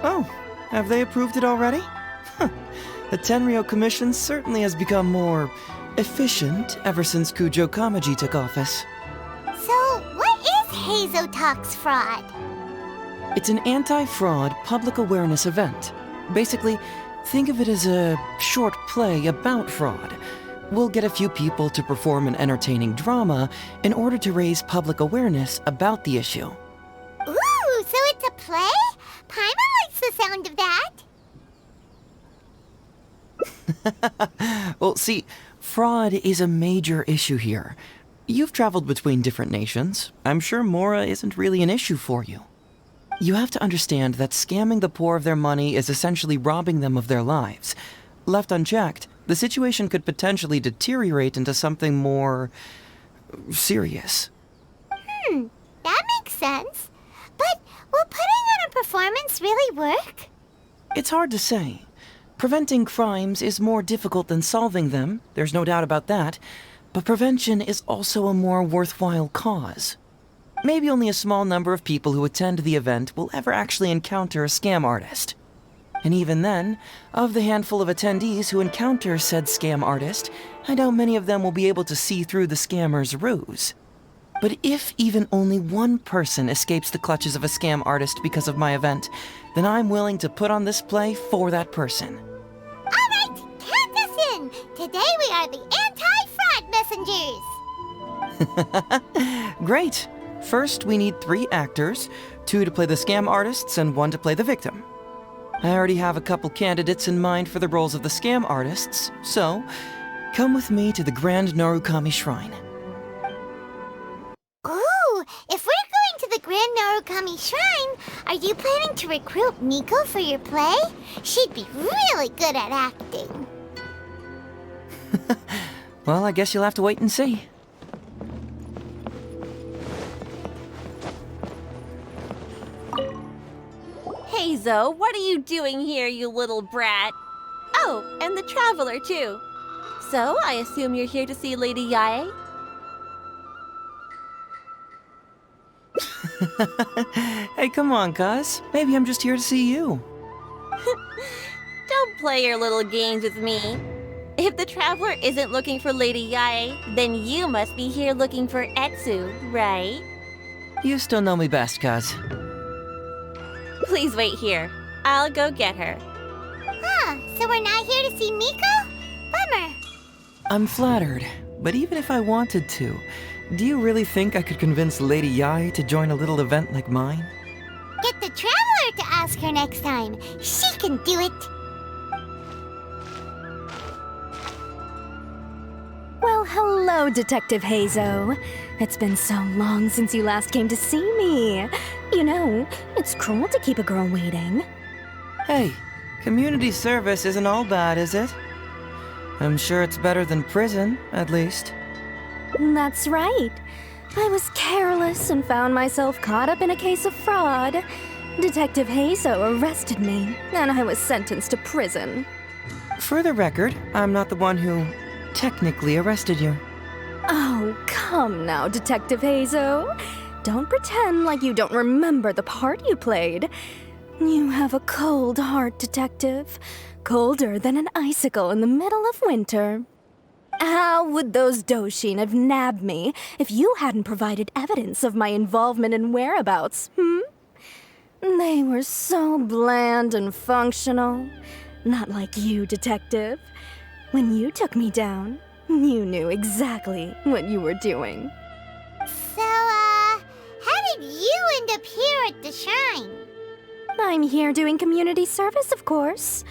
Oh, have they approved it already? The Tenryou Commission certainly has become more efficient ever since Kujo Kamaji took office. So, what is Heizou Talks Fraud? It's an anti-fraud public awareness event. Basically, think of it as a short play about fraud. We'll get a few people to perform an entertaining drama in order to raise public awareness about the issue. Ooh, so it's a play? Paimon likes the sound of that. Well, see, fraud is a major issue here. You've traveled between different nations. I'm sure Mora isn't really an issue for you. You have to understand that scamming the poor of their money is essentially robbing them of their lives. Left unchecked, the situation could potentially deteriorate into something more serious. That makes sense. But will putting on a performance really work? It's hard to say. Preventing crimes is more difficult than solving them, there's no doubt about that, but prevention is also a more worthwhile cause. Maybe only a small number of people who attend the event will ever actually encounter a scam artist. And even then, of the handful of attendees who encounter said scam artist, I doubt many of them will be able to see through the scammer's ruse. But if even only one person escapes the clutches of a scam artist because of my event, then I'm willing to put on this play for that person. All right, count us in. Today we are the anti-fraud messengers. Great. First, we need 3 actors, 2 to play the scam artists and 1 to play the victim. I already have a couple candidates in mind for the roles of the scam artists, so come with me to the Grand Narukami Shrine. Ooh, if we're going to the Grand Narukami Shrine, are you planning to recruit Miko for your play? She'd be really good at acting. Well, I guess you'll have to wait and see. Heizou, what are you doing here, you little brat? Oh, and the Traveler, too. So, I assume you're here to see Lady Yae? Hey, come on, cuz. Maybe I'm just here to see you. Don't play your little games with me. If the Traveler isn't looking for Lady Yae, then you must be here looking for Etsu, right? You still know me best, cuz. Please wait here. I'll go get her. Huh, so we're not here to see Miko? Bummer. I'm flattered, but even if I wanted to, do you really think I could convince Lady Yae to join a little event like mine? Get the Traveler to ask her next time. She can do it. Well, hello, Detective Heizou. It's been so long since you last came to see me. You know, it's cruel to keep a girl waiting. Hey, community service isn't all bad, is it? I'm sure it's better than prison, at least. That's right. I was careless and found myself caught up in a case of fraud. Detective Heizou arrested me, and I was sentenced to prison. For the record, I'm not the one who technically arrested you. Oh, come now, Detective Heizou. Don't pretend like you don't remember the part you played. You have a cold heart, Detective. Colder than an icicle in the middle of winter. How would those Doshin have nabbed me if you hadn't provided evidence of my involvement and whereabouts, They were so bland and functional. Not like you, Detective. When you took me down, you knew exactly what you were doing. So, how did you end up here at the shrine? I'm here doing community service, of course.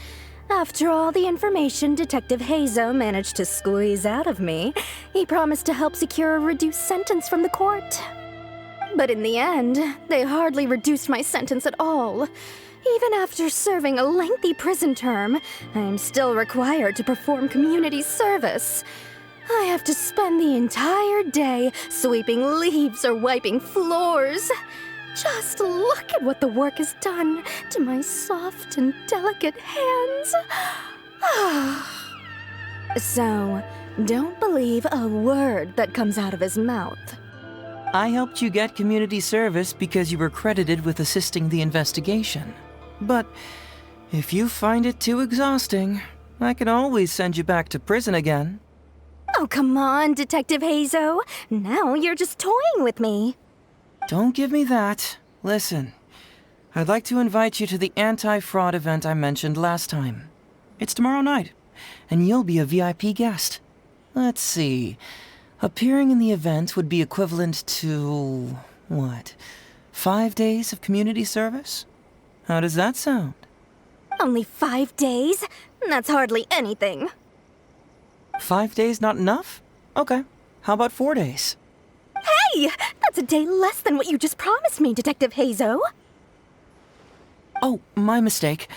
After all the information Detective Heizou managed to squeeze out of me, he promised to help secure a reduced sentence from the court. But in the end, they hardly reduced my sentence at all. Even after serving a lengthy prison term, I'm still required to perform community service. I have to spend the entire day sweeping leaves or wiping floors. Just look at what the work has done to my soft and delicate hands. So, don't believe a word that comes out of his mouth. I helped you get community service because you were credited with assisting the investigation. But if you find it too exhausting, I can always send you back to prison again. Oh, come on, Detective Heizou. Now you're just toying with me. Don't give me that. Listen, I'd like to invite you to the anti-fraud event I mentioned last time. It's tomorrow night, and you'll be a VIP guest. Let's see. Appearing in the event would be equivalent to, what, 5 days of community service? How does that sound? Only 5 days? That's hardly anything. 5 days not enough? Okay. How about 4 days? Hey! That's a day less than what you just promised me, Detective Heizou. Oh, my mistake.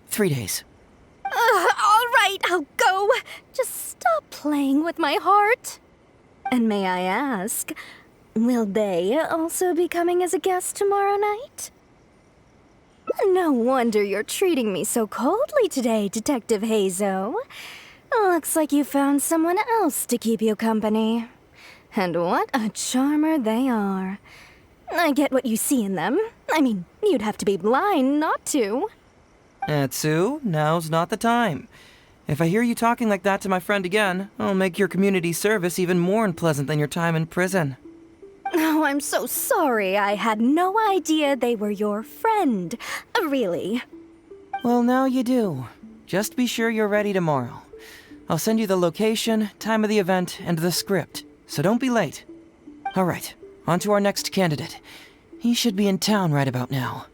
3 days. All right, I'll go. Just stop playing with my heart. And may I ask, will they also be coming as a guest tomorrow night? No wonder you're treating me so coldly today, Detective Heizou. Looks like you found someone else to keep you company. And what a charmer they are. I get what you see in them. I mean, you'd have to be blind not to. Atsu, now's not the time. If I hear you talking like that to my friend again, I'll make your community service even more unpleasant than your time in prison. Oh, I'm so sorry. I had no idea they were your friend. Really. Well, now you do. Just be sure you're ready tomorrow. I'll send you the location, time of the event, and the script, so don't be late. All right, on to our next candidate. He should be in town right about now.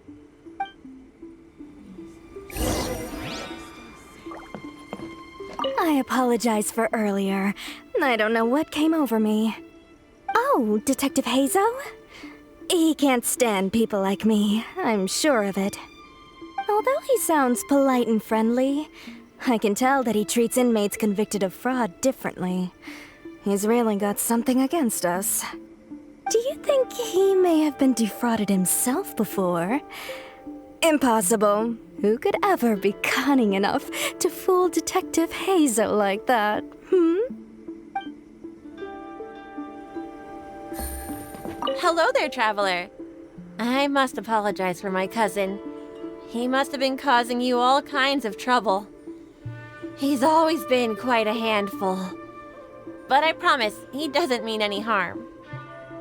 I apologize for earlier. I don't know what came over me. Oh, Detective Heizou? He can't stand people like me, I'm sure of it. Although he sounds polite and friendly, I can tell that he treats inmates convicted of fraud differently. He's really got something against us. Do you think he may have been defrauded himself before? Impossible. Who could ever be cunning enough to fool Detective Heizou like that, Hello there, traveler. I must apologize for my cousin. He must have been causing you all kinds of trouble. He's always been quite a handful. But I promise, he doesn't mean any harm.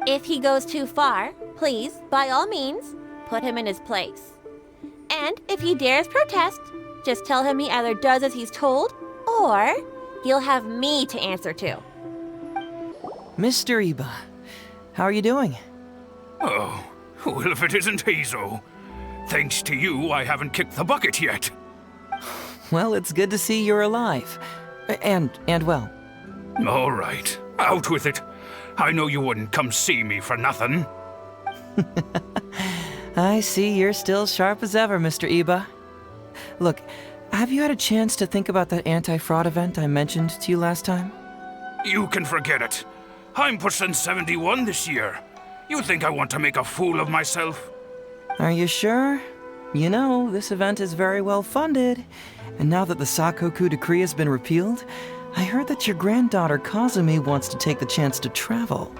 If he goes too far, please, by all means, put him in his place. And if he dares protest, just tell him he either does as he's told, or he'll have me to answer to. Mr. Iba, how are you doing? Oh, well, if it isn't Heizou. Thanks to you, I haven't kicked the bucket yet. Well, it's good to see you're alive. And well. All right, out with it. I know you wouldn't come see me for nothing. I see you're still sharp as ever, Mr. Iba. Look, have you had a chance to think about that anti-fraud event I mentioned to you last time? You can forget it. I'm pushing 71 this year. You think I want to make a fool of myself? Are you sure? You know, this event is very well funded. And now that the Sakoku decree has been repealed, I heard that your granddaughter Kazumi wants to take the chance to travel.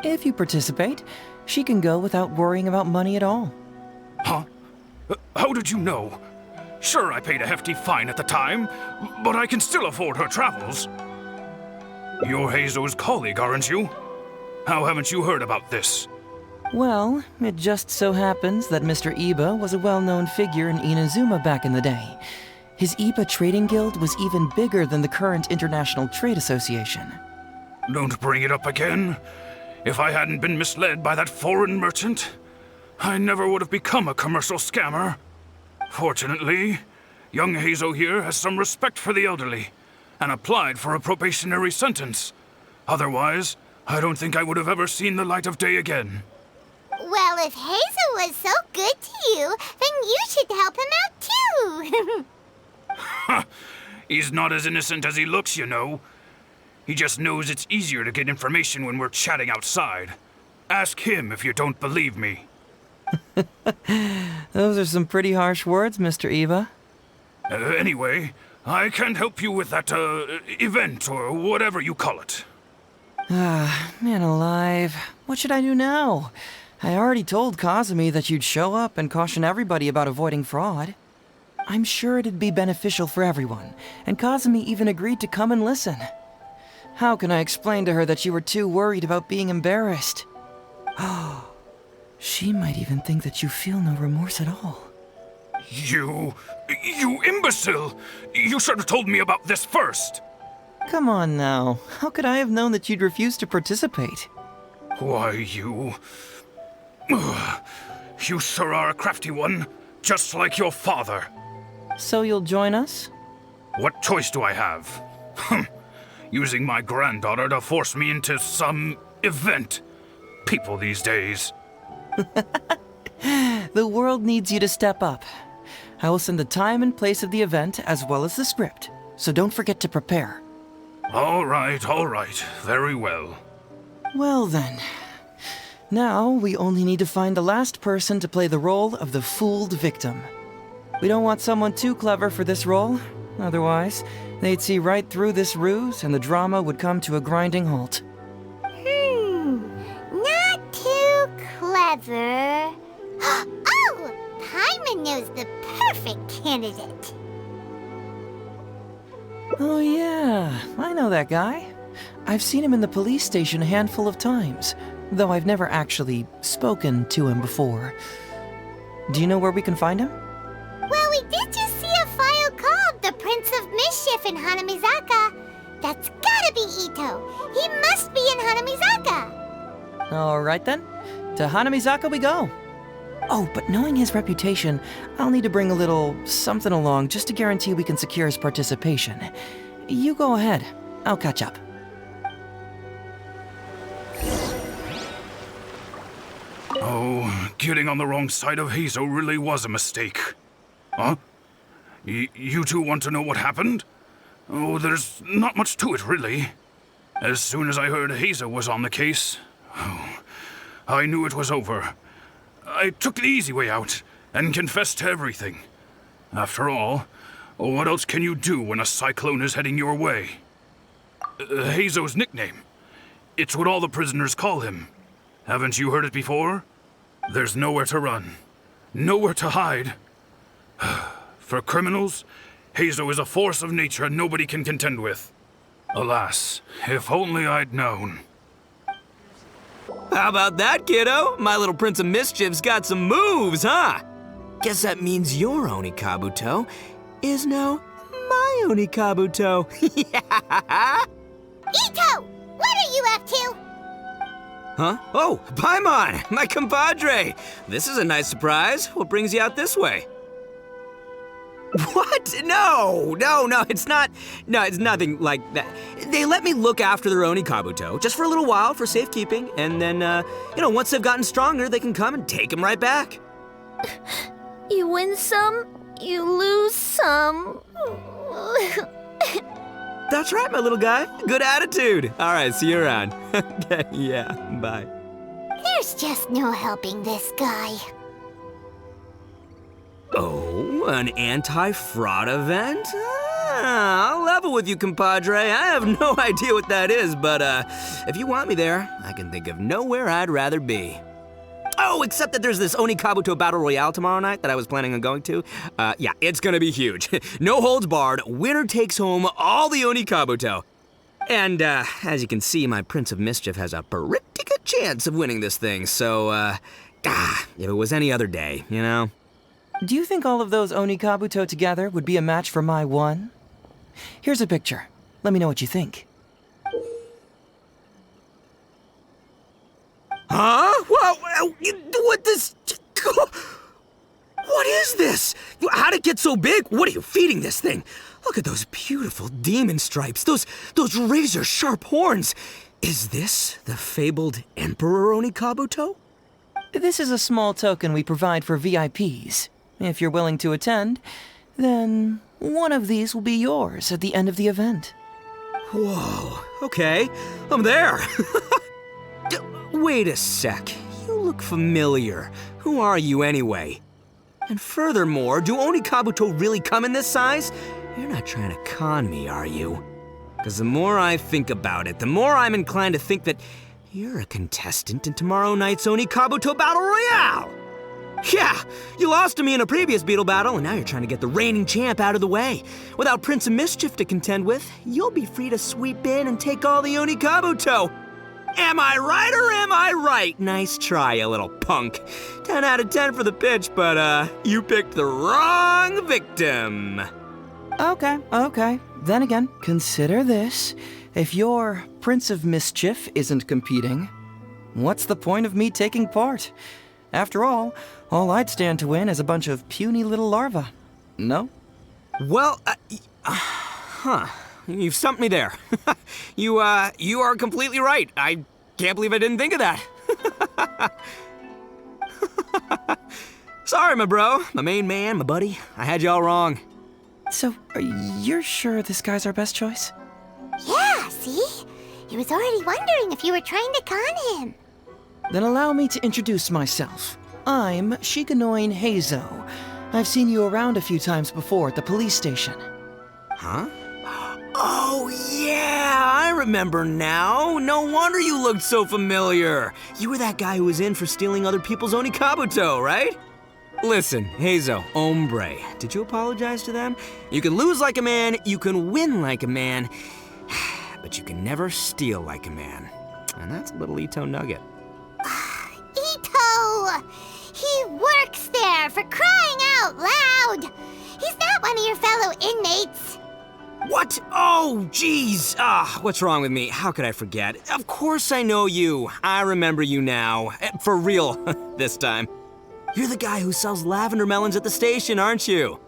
If you participate, she can go without worrying about money at all. Huh? How did you know? Sure, I paid a hefty fine at the time, but I can still afford her travels. You're Heizou's colleague, aren't you? How haven't you heard about this? Well, it just so happens that Mr. Iba was a well-known figure in Inazuma back in the day. His Iba Trading Guild was even bigger than the current International Trade Association. Don't bring it up again. If I hadn't been misled by that foreign merchant, I never would have become a commercial scammer. Fortunately, young Heizou here has some respect for the elderly and applied for a probationary sentence. Otherwise, I don't think I would have ever seen the light of day again. Well, if Heizou was so good to you, then you should help him out too. Ha! He's not as innocent as he looks, you know. He just knows it's easier to get information when we're chatting outside. Ask him if you don't believe me. Those are some pretty harsh words, Mr. Iba. Anyway, I can't help you with that, event or whatever you call it. Man alive. What should I do now? I already told Kazumi that you'd show up and caution everybody about avoiding fraud. I'm sure it'd be beneficial for everyone, and Kazumi even agreed to come and listen. How can I explain to her that you were too worried about being embarrassed? She might even think that you feel no remorse at all. You imbecile! You should have told me about this first! Come on now, how could I have known that you'd refuse to participate? Why, you... You sure are a crafty one, just like your father. So you'll join us? What choice do I have? Using my granddaughter to force me into some event. People these days. The world needs you to step up. I will send the time and place of the event as well as the script, so don't forget to prepare. All right, very well. Well then. Now, we only need to find the last person to play the role of the fooled victim. We don't want someone too clever for this role. Otherwise, they'd see right through this ruse and the drama would come to a grinding halt. Not too clever. Oh! Paimon knows the perfect candidate. Oh yeah, I know that guy. I've seen him in the police station a handful of times, though I've never actually spoken to him before. Do you know where we can find him? Well, we did just see a file called The Prince of Mischief in Hanamizaka. That's gotta be Ito. He must be in Hanamizaka. Alright then, to Hanamizaka we go. Oh, but knowing his reputation, I'll need to bring a little something along just to guarantee we can secure his participation. You go ahead, I'll catch up. Oh, getting on the wrong side of Heizou really was a mistake. Huh? You two want to know what happened? Oh, there's not much to it, really. As soon as I heard Heizou was on the case, I knew it was over. I took the easy way out and confessed to everything. After all, what else can you do when a cyclone is heading your way? Heizou's nickname. It's what all the prisoners call him. Haven't you heard it before? There's nowhere to run, nowhere to hide. For criminals, Heizou is a force of nature nobody can contend with. Alas, if only I'd known. How about that, kiddo? My little Prince of Mischief's got some moves, huh? Guess that means your Onikabuto is now my Onikabuto. Yeah. Ito! What are you up to? Huh? Oh, Paimon, my compadre. This is a nice surprise. What brings you out this way? What? No, it's not. No, it's nothing like that. They let me look after their Onikabuto just for a little while for safekeeping, and then, once they've gotten stronger, they can come and take them right back. You win some, you lose some. That's right, my little guy. Good attitude. All right, see you around. Okay, yeah, bye. There's just no helping this guy. Oh, an anti-fraud event? I'll level with you, compadre. I have no idea what that is, but if you want me there, I can think of nowhere I'd rather be. Oh, except that there's this Onikabuto Battle Royale tomorrow night that I was planning on going to. Yeah, it's gonna be huge. No holds barred, winner takes home all the Onikabuto. And as you can see, my Prince of Mischief has a pretty good chance of winning this thing, so, if it was any other day, you know? Do you think all of those Onikabuto together would be a match for my one? Here's a picture. Let me know what you think. Huh? What this? What is this? How'd it get so big? What are you feeding this thing? Look at those beautiful demon stripes, those razor-sharp horns. Is this the fabled Emperor Onikabuto? This is a small token we provide for VIPs. If you're willing to attend, then one of these will be yours at the end of the event. Whoa, okay, I'm there. Wait a sec, you look familiar. Who are you anyway? And furthermore, do Onikabuto really come in this size? You're not trying to con me, are you? Because the more I think about it, the more I'm inclined to think that You're a contestant in tomorrow night's Onikabuto Battle Royale! Yeah, you lost to me in a previous Beetle battle, and now you're trying to get the reigning champ out of the way. Without Prince of Mischief to contend with, you'll be free to sweep in and take all the Onikabuto. Am I right or am I right? Nice try, you little punk. 10 out of 10 for the pitch, but you picked the wrong victim. Okay. Then again, consider this. If your Prince of Mischief isn't competing, what's the point of me taking part? After all I'd stand to win is a bunch of puny little larvae. No? Well, you've stumped me there. You are completely right. I can't believe I didn't think of that. Sorry, my bro, my main man, my buddy. I had you all wrong. So, you're sure this guy's our best choice? Yeah, see? He was already wondering if you were trying to con him. Then allow me to introduce myself. I'm Shikanoin Heizou. I've seen you around a few times before at the police station. Huh? Oh, yeah, I remember now. No wonder you looked so familiar. You were that guy who was in for stealing other people's Onikabuto, right? Listen, Heizou, hombre, did you apologize to them? You can lose like a man, you can win like a man, but you can never steal like a man. And that's a little Ito nugget. Ito! He works there, for crying out loud! He's not one of your fellow inmates. What? Oh, jeez. What's wrong with me? How could I forget? Of course I know you. I remember you now. For real, this time. You're the guy who sells lavender melons at the station, aren't you?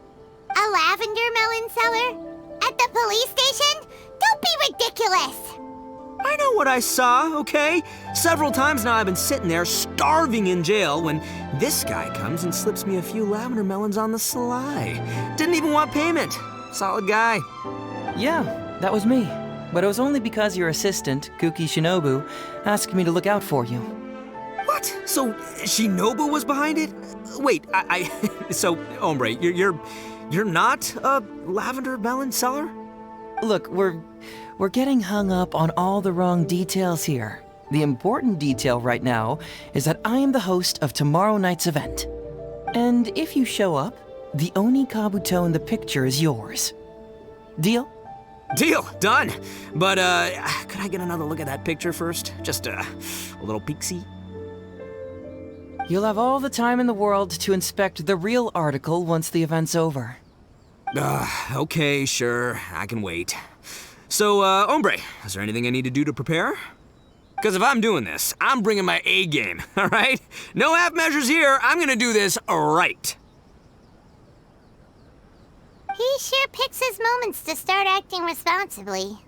A lavender melon seller? At the police station? Don't be ridiculous! I know what I saw, okay? Several times now I've been sitting there starving in jail when this guy comes and slips me a few lavender melons on the sly. Didn't even want payment. Solid guy. Yeah, that was me. But it was only because your assistant, Kuki Shinobu, asked me to look out for you. What? So Shinobu was behind it? Wait, so hombre, you're not a lavender melon seller? Look, we're getting hung up on all the wrong details here. The important detail right now is that I am the host of tomorrow night's event. And if you show up, the Onikabuto in the picture is yours. Deal? Deal, done. But could I get another look at that picture first? Just a little peek-see? You'll have all the time in the world to inspect the real article once the event's over. Okay, sure, I can wait. So, hombre, is there anything I need to do to prepare? Because if I'm doing this, I'm bringing my A game, all right? No half measures here, I'm gonna do this right. He sure picks his moments to start acting responsibly.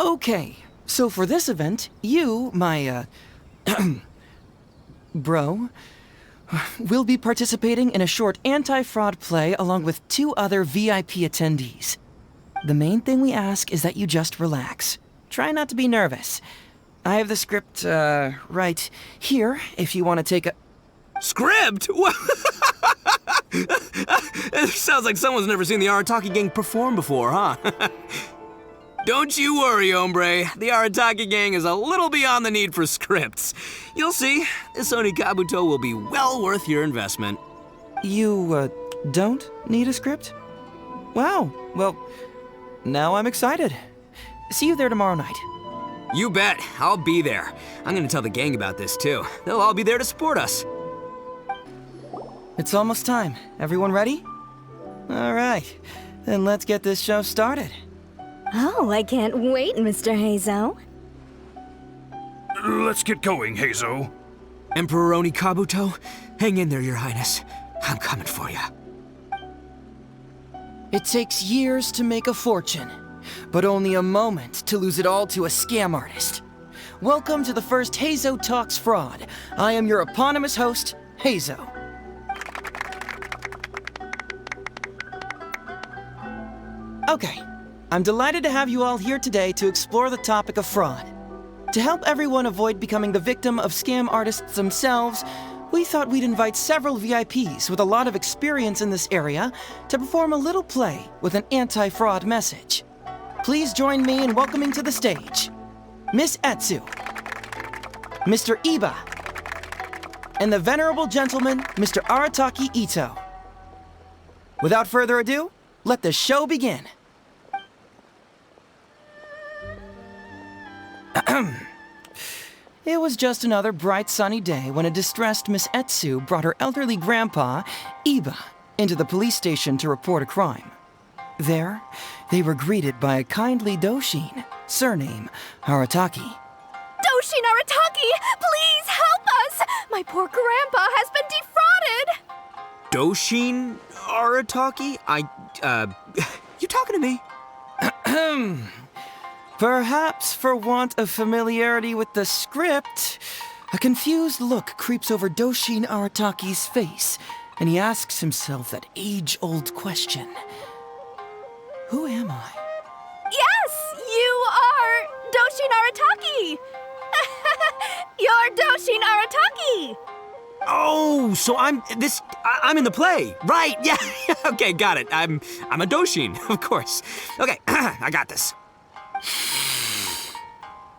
Okay, so for this event, you, my, bro, will be participating in a short anti-fraud play along with 2 other VIP attendees. The main thing we ask is that you just relax. Try not to be nervous. I have the script, right here, if you want to take a... Script? What? It sounds like someone's never seen the Arataki gang perform before, huh? Don't you worry, hombre. The Arataki gang is a little beyond the need for scripts. You'll see, this Onikabuto will be well worth your investment. You, don't need a script? Wow, well, now I'm excited. See you there tomorrow night. You bet, I'll be there. I'm gonna tell the gang about this too. They'll all be there to support us. It's almost time. Everyone ready? All right, then let's get this show started. Oh, I can't wait, Mr. Heizou. Let's get going, Heizou. Emperor Onikabuto, hang in there, Your Highness. I'm coming for you. It takes years to make a fortune, but only a moment to lose it all to a scam artist. Welcome to the first Heizou Talks Fraud. I am your eponymous host, Heizou. Okay, I'm delighted to have you all here today to explore the topic of fraud. To help everyone avoid becoming the victim of scam artists themselves, we thought we'd invite several VIPs with a lot of experience in this area to perform a little play with an anti-fraud message. Please join me in welcoming to the stage, Miss Etsu. Mr. Iba, and the venerable gentleman, Mr. Arataki Ito. Without further ado, let the show begin. It was just another bright sunny day when a distressed Miss Etsu brought her elderly grandpa, Iba, into the police station to report a crime. There, they were greeted by a kindly Doshin, surname Arataki. Doshin Arataki, please help us! My poor grandpa has been defrauded! Doshin Arataki? You talking to me? Perhaps for want of familiarity with the script, a confused look creeps over Doshin Arataki's face, and he asks himself that age-old question. Who am I? Yes, you are Doshin Arataki! You're Doshin Arataki! Oh, so I'm in the play. Right, yeah. Okay, got it. I'm a Doshin, of course. Okay, I got this.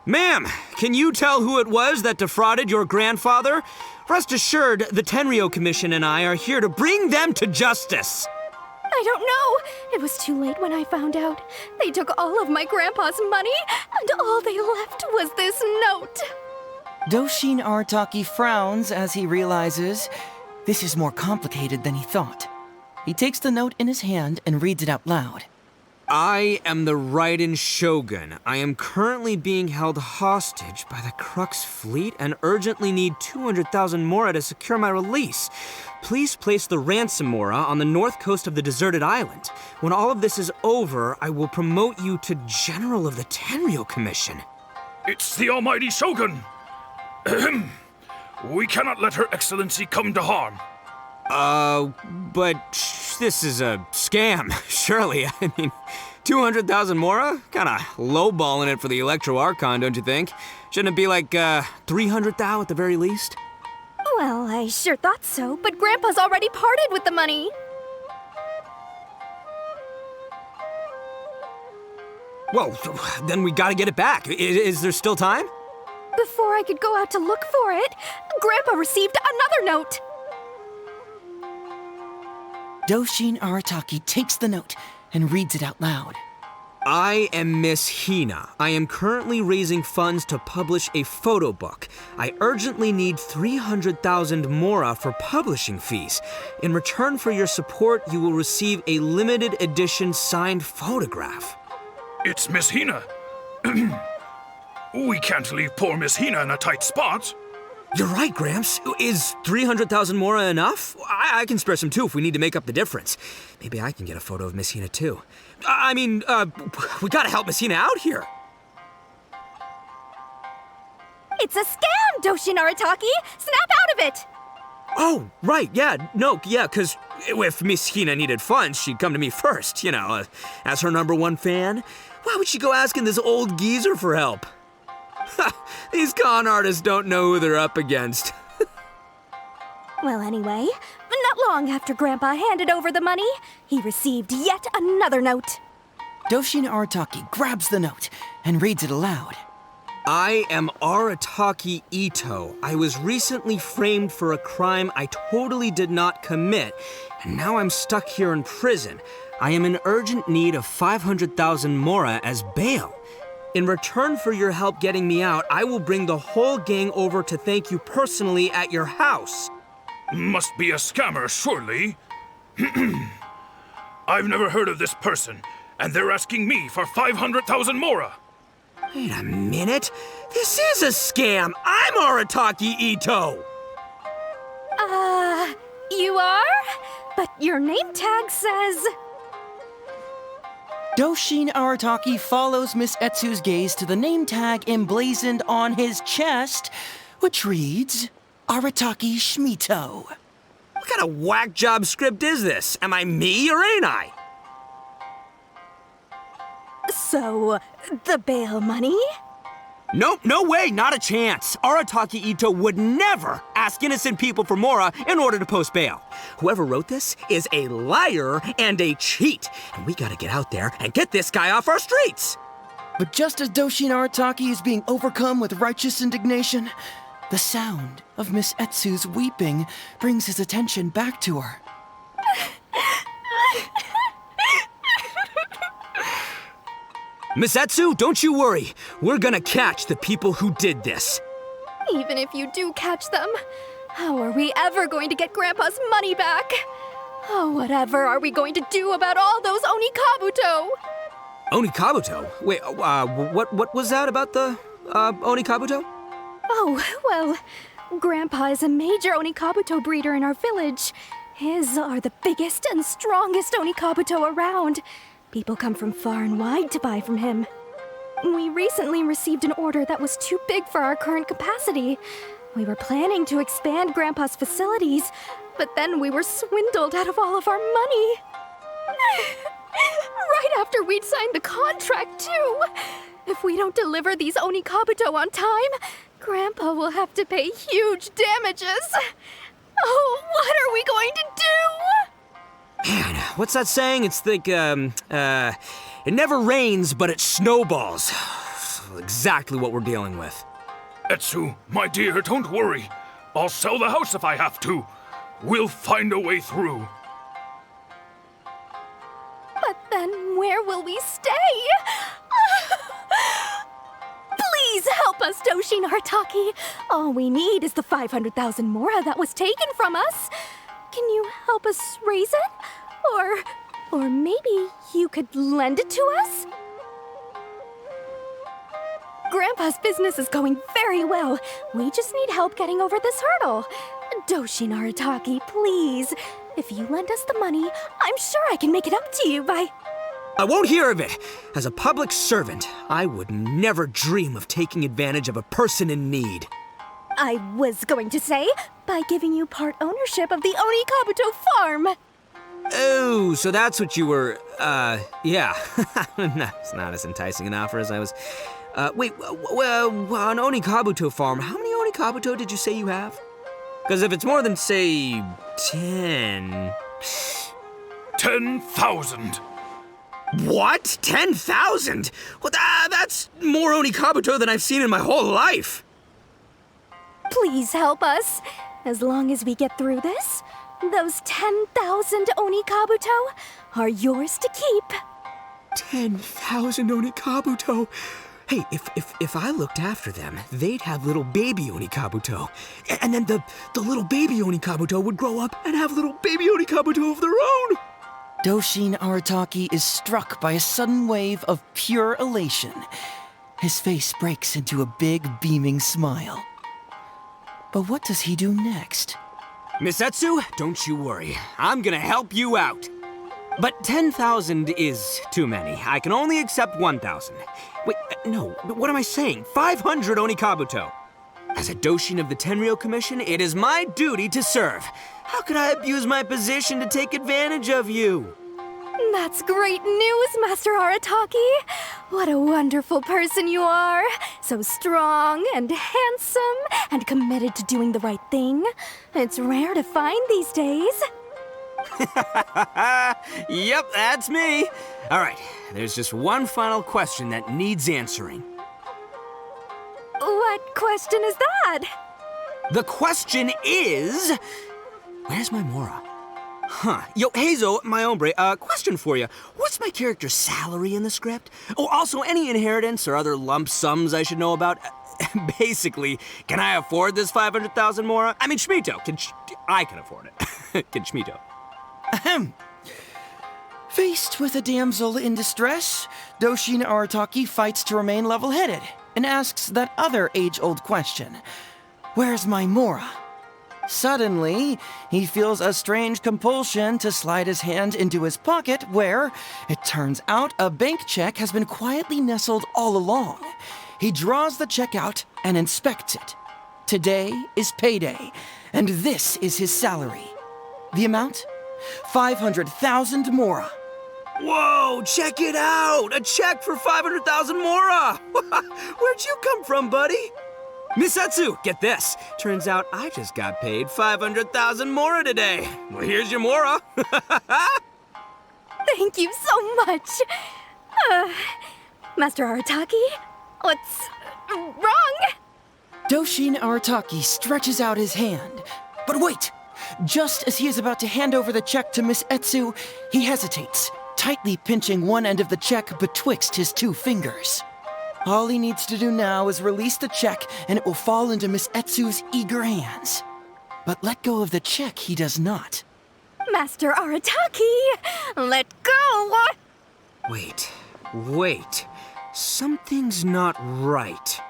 Ma'am, can you tell who it was that defrauded your grandfather? Rest assured, the Tenryo Commission and I are here to bring them to justice. I don't know. It was too late when I found out. They took all of my grandpa's money, and all they left was this note. Doshin Arataki frowns as he realizes this is more complicated than he thought. He takes the note in his hand and reads it out loud. I am the Raiden Shogun. I am currently being held hostage by the Crux fleet and urgently need 200,000 mora to secure my release. Please place the ransom mora on the north coast of the deserted island. When all of this is over, I will promote you to General of the Tenryo Commission. It's the almighty Shogun! We cannot let Her Excellency come to harm. But this is a scam, surely. I mean, 200,000 mora? Kinda lowballing it for the Electro Archon, don't you think? Shouldn't it be like, 300,000 at the very least? Well, I sure thought so, but Grandpa's already parted with the money. Well, then we gotta get it back. Is there still time? Before I could go out to look for it, Grandpa received another note. Doshin Arataki takes the note and reads it out loud. I am Miss Hina. I am currently raising funds to publish a photo book. I urgently need 300,000 mora for publishing fees. In return for your support, you will receive a limited edition signed photograph. It's Miss Hina. We can't leave poor Miss Hina in a tight spot. You're right, Gramps. Is 300,000 mora enough? I can spare some too if we need to make up the difference. Maybe I can get a photo of Miss Hina too. We gotta help Miss Hina out here. It's a scam, Doshin Arataki! Snap out of it! Oh, right, yeah, cause if Miss Hina needed funds, she'd come to me first, as her #1 fan. Why would she go asking this old geezer for help? These con artists don't know who they're up against. Well, anyway, not long after Grandpa handed over the money, he received yet another note. Doshin Arataki grabs the note and reads it aloud. I am Arataki Ito. I was recently framed for a crime I totally did not commit, and now I'm stuck here in prison. I am in urgent need of 500,000 mora as bail. In return for your help getting me out, I will bring the whole gang over to thank you personally at your house. Must be a scammer, surely. I've never heard of this person, and they're asking me for 500,000 mora. Wait a minute. This is a scam. I'm Arataki Ito. You are? But your name tag says... Doshin Arataki follows Miss Etsu's gaze to the name tag emblazoned on his chest, which reads, Arataki Shmito. What kind of whack job script is this? Am I me or ain't I? So, the bail money? Nope, no way, not a chance. Arataki Ito would never ask innocent people for mora in order to post bail. Whoever wrote this is a liar and a cheat, and we gotta get out there and get this guy off our streets. But just as Doshin Arataki is being overcome with righteous indignation, The sound of Miss Etsu's weeping brings his attention back to her. Miss Etsu, don't you worry. We're gonna catch the people who did this. Even if you do catch them, how are we ever going to get Grandpa's money back? Oh, whatever are we going to do about all those Onikabuto? Onikabuto? Wait, what was that about the, Onikabuto? Oh, well, Grandpa is a major Onikabuto breeder in our village. His are the biggest and strongest Onikabuto around. People come from far and wide to buy from him. We recently received an order that was too big for our current capacity. We were planning to expand Grandpa's facilities, but then we were swindled out of all of our money. Right after we'd signed the contract, too. If we don't deliver these Onikabuto on time, Grandpa will have to pay huge damages. Oh, what are we going to do? Man, what's that saying? It's like, it never rains, but it snowballs. Exactly what we're dealing with. Etsu, my dear, don't worry. I'll sell the house if I have to. We'll find a way through. But then where will we stay? Please help us, Doshi Naritaki. All we need is the 500,000 mora that was taken from us. Can you help us raise it? Or maybe you could lend it to us? Grandpa's business is going very well. We just need help getting over this hurdle. Doshi Naritaki, please. If you lend us the money, I'm sure I can make it up to you by... I won't hear of it. As a public servant, I would never dream of taking advantage of a person in need. I was going to say, by giving you part ownership of the Onikabuto farm. Oh, so that's what you were, yeah. It's not as enticing an offer as I was... wait, an Onikabuto farm, how many Onikabuto did you say you have? Because if it's more than, say, 10... 10,000. What? 10,000? Well, that's more Onikabuto than I've seen in my whole life. Please help us. As long as we get through this, those 10,000 Onikabuto are yours to keep. 10,000 Onikabuto? Hey, if I looked after them, they'd have little baby Onikabuto. And then the little baby Onikabuto would grow up and have little baby Onikabuto of their own. Doshi Naritaki is struck by a sudden wave of pure elation. His face breaks into a big, beaming smile. But what does he do next? Miss Etsu, don't you worry. I'm gonna help you out. But 10,000 is too many. I can only accept 1,000. Wait, no, what am I saying? 500 Onikabuto. As a Doshin of the Tenryou Commission, it is my duty to serve. How could I abuse my position to take advantage of you? That's great news, Master Arataki. What a wonderful person you are. So strong and handsome and committed to doing the right thing. It's rare to find these days. Yep, that's me. All right, there's just one final question that needs answering. What question is that? The question is... Where's my Mora? Huh. Yo, Heizou, my hombre, question for you. What's my character's salary in the script? Oh, also, any inheritance or other lump sums I should know about? Basically, can I afford this 500,000 Mora? I mean, Shmito, I can afford it. Can Shmito? Ahem. Faced with a damsel in distress, Doshi Naritaki fights to remain level-headed and asks that other age-old question. Where's my Mora? Suddenly, he feels a strange compulsion to slide his hand into his pocket where, it turns out, a bank check has been quietly nestled all along. He draws the check out and inspects it. Today is payday, and this is his salary. The amount? 500,000 Mora. Whoa, check it out! A check for 500,000 Mora! Where'd you come from, buddy? Miss Etsu, get this. Turns out I just got paid 500,000 Mora today. Well, here's your Mora. Thank you so much. Master Arataki, what's wrong? Doshin Arataki stretches out his hand. But wait! Just as he is about to hand over the check to Miss Etsu, he hesitates, tightly pinching one end of the check betwixt his two fingers. All he needs to do now is release the check, and it will fall into Miss Etsu's eager hands. But let go of the check he does not. Master Arataki, let go! Wait. Something's not right.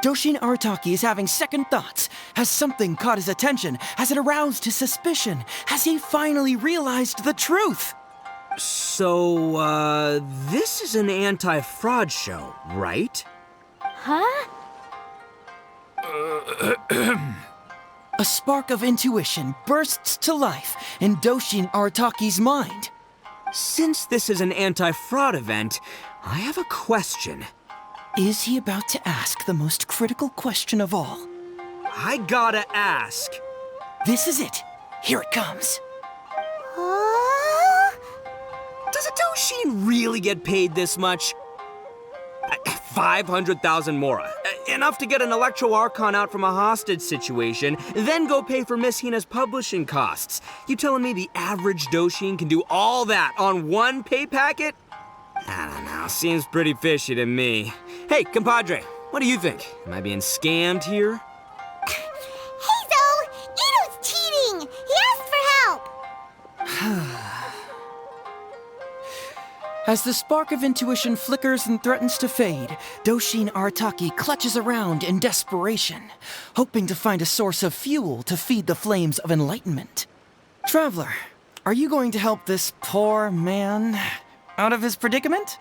Doshin Arataki is having second thoughts. Has something caught his attention? Has it aroused his suspicion? Has he finally realized the truth? So, this is an anti-fraud show, right? Huh? A spark of intuition bursts to life in Doshin Arataki's mind. Since this is an anti-fraud event, I have a question. Is he about to ask the most critical question of all? I gotta ask. This is it. Here it comes. Does a Doshin really get paid this much? 500,000 mora. Enough to get an Electro Archon out from a hostage situation, then go pay for Miss Hina's publishing costs. You telling me the average Doshin can do all that on one pay packet? I don't know, seems pretty fishy to me. Hey, compadre, what do you think? Am I being scammed here? Heizou! Ito's cheating! He asked for help! As the spark of intuition flickers and threatens to fade, Doshin Arataki clutches around in desperation, hoping to find a source of fuel to feed the flames of enlightenment. Traveler, are you going to help this poor man out of his predicament?